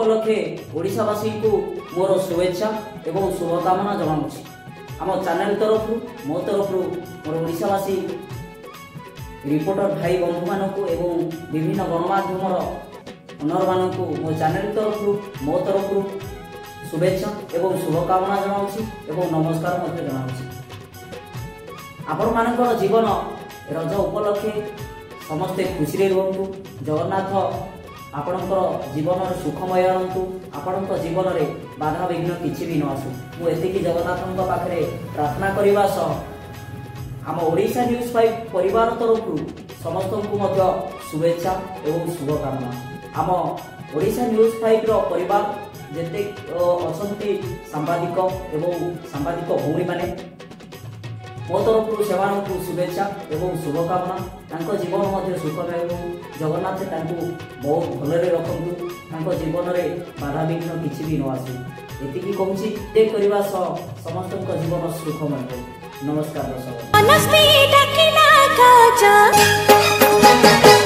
उपलक्षे ओडिशावासी को मोर शुभेच्छा एवं शुभकामना जनाऊँगी। आम चैनल तरफ मो तरफ मोर ओडिशावासी रिपोर्टर भाई बंधु मानक एवं विभिन्न गणमाध्यम ओनर मानक मो चैनल तरफ मो तरफ शुभेच्छा एवं शुभकामना जनाऊँगी एवं नमस्कार जनाऊँगी। आपण मानकर जीवन रज उपलक्षे समस्ते खुशी रुहतु। जगन्नाथ आपणकर जीवन सुखमय रहतु। आपण जीवन में बाधा विघ्न किसी भी न आसू। मुझे जगन्नाथ पाखे प्रार्थना करने आम ओडिशा न्यूज 5 परिवार तरफ समस्त को शुभेच्छा एवं शुभकामना। आम ओडिशा न्यूज 5 परिवार जेते अच्छा सांबादिक एवं सांबादिक भौणी मैंने मो तरफ से शुभेच्छा एवं शुभकामना। जीवन सुखमय हो। जगन्नाथ बहुत भलरे रखु। जीवन में बाधा विघ्न किसी भी न आसू। ये कहूँ समस्त जीवन सुखमय हो। नमस्कार दर्शक।